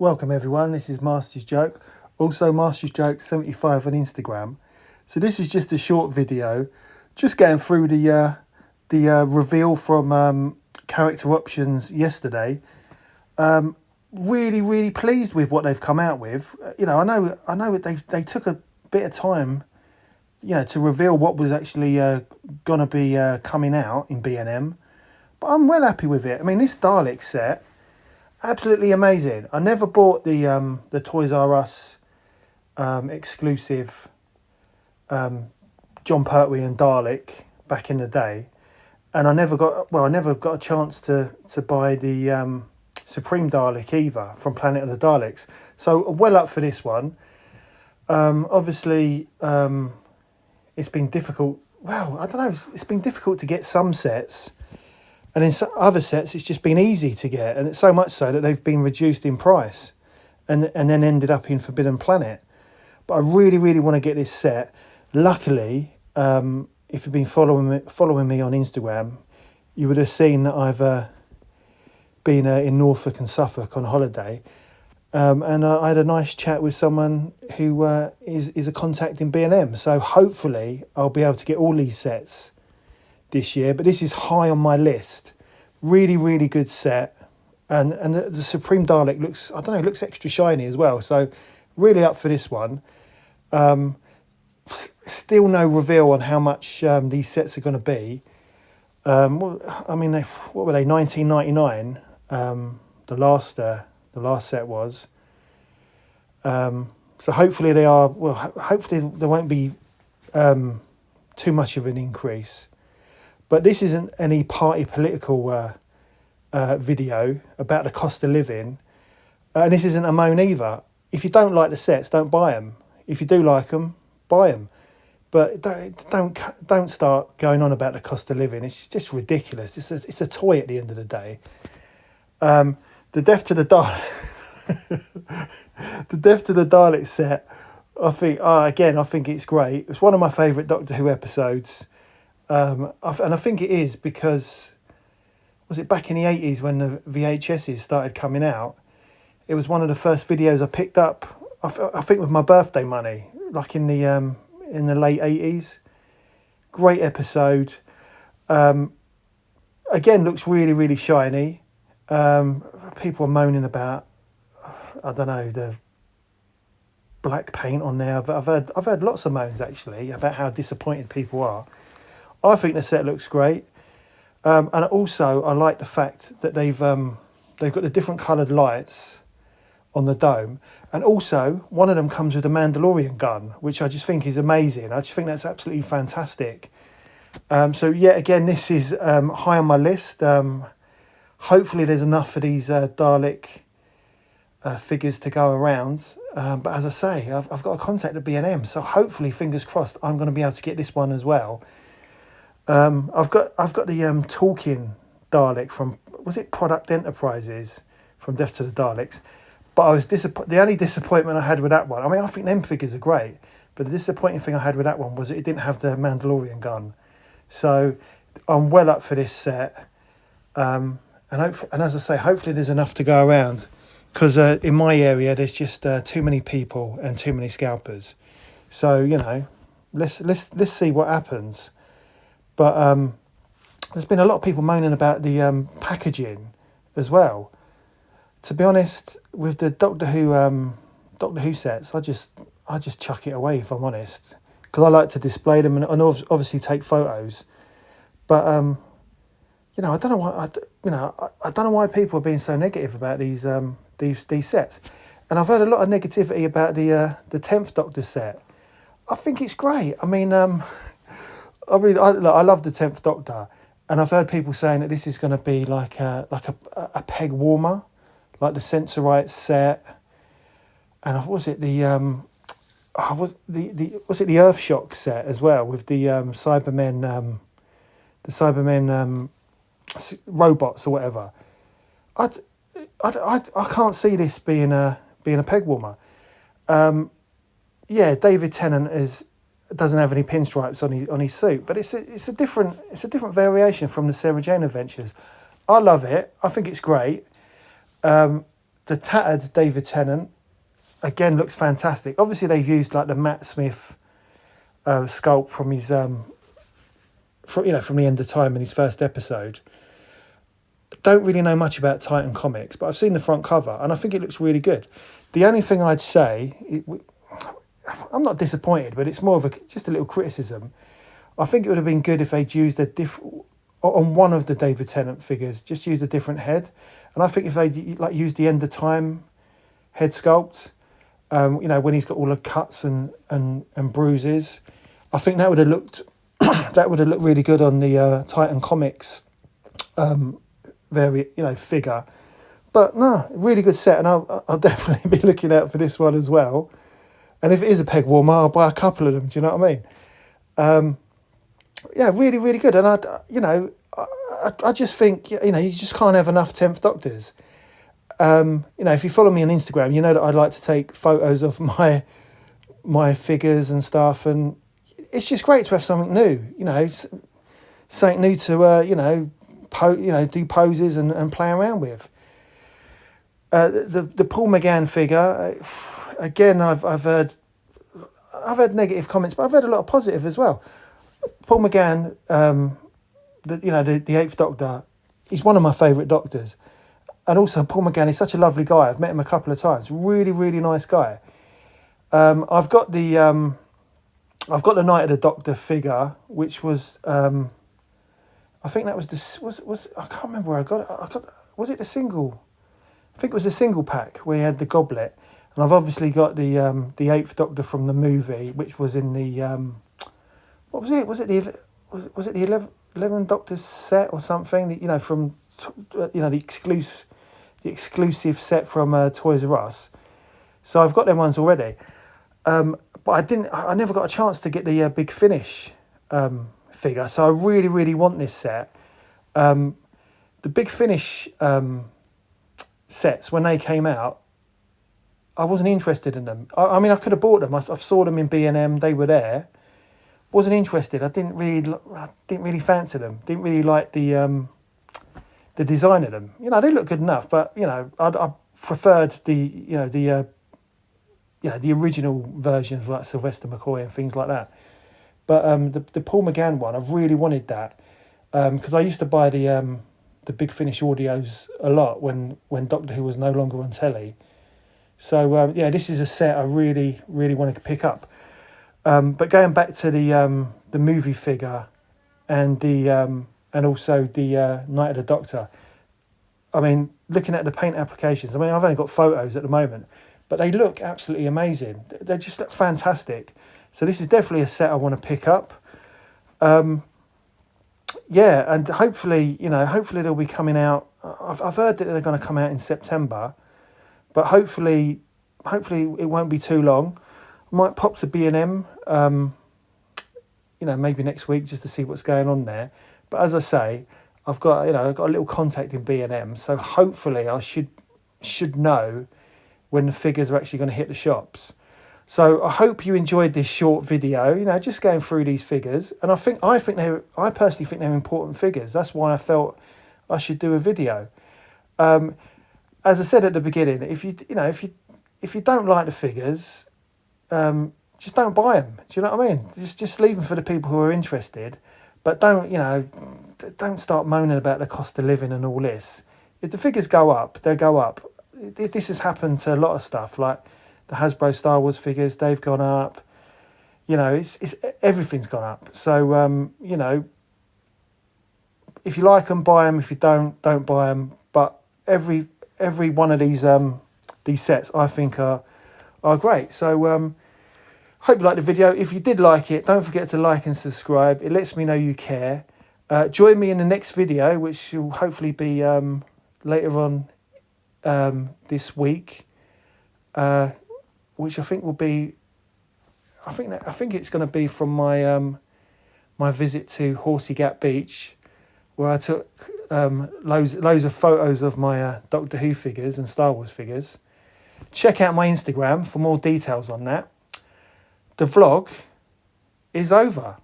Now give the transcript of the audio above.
Welcome everyone, this is Master's Joke, also Master's Joke 75 on Instagram. So this is just a short video, just going through the reveal from Character Options yesterday. Really pleased with what they've come out with. You know, I know they took a bit of time, you know, to reveal what was actually gonna be coming out in B&M, but I'm well happy with it. I mean, this Dalek set, absolutely amazing. I never bought the Toys R Us exclusive John Pertwee and Dalek back in the day, and I never got a chance to buy the Supreme Dalek either from Planet of the Daleks. So well up for this one. Obviously, it's been difficult. Well, I don't know. It's been difficult to get some sets. And in other sets, it's just been easy to get, and it's so much so that they've been reduced in price, and then ended up in Forbidden Planet. But I really want to get this set. Luckily, if you've been following me on Instagram, you would have seen that I've been in Norfolk and Suffolk on holiday, and I had a nice chat with someone who is a contact in B&M. So hopefully, I'll be able to get all these sets this year, but this is high on my list. Really good set, and the Supreme Dalek looks, I don't know, looks extra shiny as well, so really up for this one. Still no reveal on how much these sets are going to be. Well, I mean, what were they, 19.99, the last set was, so hopefully they are, well, hopefully there won't be too much of an increase. But this isn't any party political video about the cost of living. And this isn't a moan either. If you don't like the sets, don't buy them. If you do like them, buy them. But don't start going on about the cost of living. It's just ridiculous. It's a toy at the end of the day. The Death to the Dalek, the Death to the Dalek set, I think it's great. It's one of my favourite Doctor Who episodes. And I think it is because, was it back in the 80s when the VHSs started coming out? It was one of the first videos I picked up, I think with my birthday money, like in the late 80s. Great episode. Again, looks really shiny. People are moaning about, I don't know, the black paint on there. I've heard lots of moans actually about how disappointed people are. I think the set looks great, and also I like the fact that they've got the different coloured lights on the dome, and also one of them comes with a Mandalorian gun, which I just think is amazing. I just think that's absolutely fantastic. So yeah, again, this is high on my list. Hopefully there's enough for these Dalek figures to go around. But as I say, I've got a contact at B&M, so hopefully, fingers crossed, I'm going to be able to get this one as well. I've got the talking Dalek from, was it Product Enterprises, from Death to the Daleks, but I was the only disappointment I had with that one, I mean, I think them figures are great, but the disappointing thing I had with that one was it didn't have the Mandalorian gun. So I'm well up for this set, and as I say, hopefully there's enough to go around, because in my area there's just too many people and too many scalpers. So, you know, let's see what happens. But there's been a lot of people moaning about the packaging as well. To be honest, with the Doctor Who sets, I just chuck it away, if I'm honest, because I like to display them and obviously take photos. But you know, I don't know why people are being so negative about these sets. And I've heard a lot of negativity about the 10th Doctor set. I think it's great. I mean, I love the 10th Doctor, and I've heard people saying that this is going to be like a peg warmer, like the Sensorite set, and was it the Earthshock set as well, with the Cybermen robots or whatever. I can't see this being a peg warmer. Yeah, David Tennant doesn't have any pinstripes on his suit, but it's a different variation from the Sarah Jane Adventures. I love it. I think it's great. the tattered David Tennant, again, looks fantastic. Obviously, they've used like the Matt Smith sculpt from his from the End of Time in his first episode. Don't really know much about Titan Comics, but I've seen the front cover and I think it looks really good. The only thing I'd say, I'm not disappointed, but it's more of just a little criticism. I think it would have been good if they'd used on one of the David Tennant figures, just use a different head. And I think if they like used the End of Time head sculpt, when he's got all the cuts and bruises, I think that would have looked really good on the Titan Comics figure. But no, really good set, and I'll definitely be looking out for this one as well. And if it is a peg warmer, I'll buy a couple of them. Do you know what I mean? Yeah, really, really good. And I just think you just can't have enough 10th Doctors. If you follow me on Instagram, you know that I like to take photos of my figures and stuff, and it's just great to have something new. Something new to do poses and play around with. The Paul McGann figure, again, I've heard negative comments, but I've heard a lot of positive as well. Paul McGann, the Eighth Doctor, he's one of my favourite Doctors, and also Paul McGann is such a lovely guy. I've met him a couple of times. Really, really nice guy. I've got the Night of the Doctor figure, which was I think that was I can't remember where I got it. Was it the single? I think it was the single pack where he had the goblet, and I've obviously got the Eighth Doctor from the movie, which was in the what was it? Was it the 11 Doctors set or something? From the exclusive set from Toys R Us. So I've got them ones already, but I never got a chance to get the Big Finish figure. So I really, really want this set. The Big Finish sets, when they came out, I wasn't interested in them. I mean, I could have bought them. I saw them in B&M. They were there. Wasn't interested. I didn't really fancy them. Didn't really like the design of them. They look good enough, but I preferred the original versions like Sylvester McCoy and things like that. But the Paul McGann one, I've really wanted that because I used to buy the Big Finish audios a lot when Doctor Who was no longer on telly. So this is a set I really, really wanted to pick up. But going back to the movie figure and also the Night of the Doctor, I mean, looking at the paint applications, I mean, I've only got photos at the moment, but they look absolutely amazing. They just look fantastic. So this is definitely a set I want to pick up. And hopefully they'll be coming out. I've heard that they're going to come out in September, but hopefully it won't be too long. I might pop to B&M, maybe next week just to see what's going on there. But as I say, I've got a little contact in B&M, so hopefully I should know when the figures are actually going to hit the shops. So I hope you enjoyed this short video, just going through these figures. And I personally think they're important figures. That's why I felt I should do a video. As I said at the beginning, if you don't like the figures, just don't buy them. Do you know what I mean? Just leave them for the people who are interested. But don't start moaning about the cost of living and all this. If the figures go up, they'll go up. This has happened to a lot of stuff, like the Hasbro Star Wars figures. They've gone up. It's everything's gone up. So if you like them, buy them. If you don't buy them. But every one of these sets I think are great. So hope you liked the video. If you did like it, don't forget to like and subscribe. It lets me know you care. Join me in the next video, which will hopefully be later on this week, which I think will be. I think it's going to be from my my visit to Horsey Gap Beach, where I took loads of photos of my Doctor Who figures and Star Wars figures. Check out my Instagram for more details on that. The vlog is over.